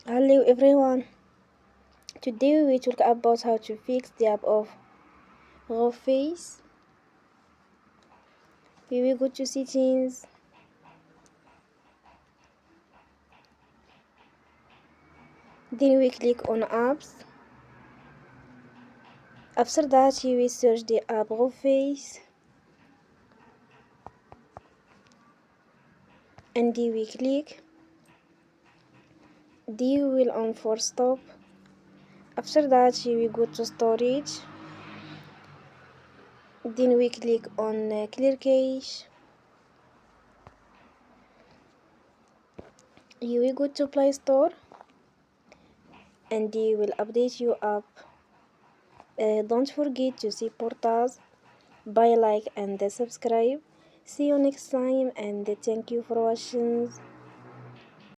Hello everyone. Today we talk about how to fix the app of Reface. We will go to settings, then we click on apps. After that we will search the app Reface and we click. We will on for stop. After that we will go to storage. Then we click on clear cache. You will go to Play Store and you will update your app. Don't forget to support us by like and subscribe. See you next time and thank you for watching.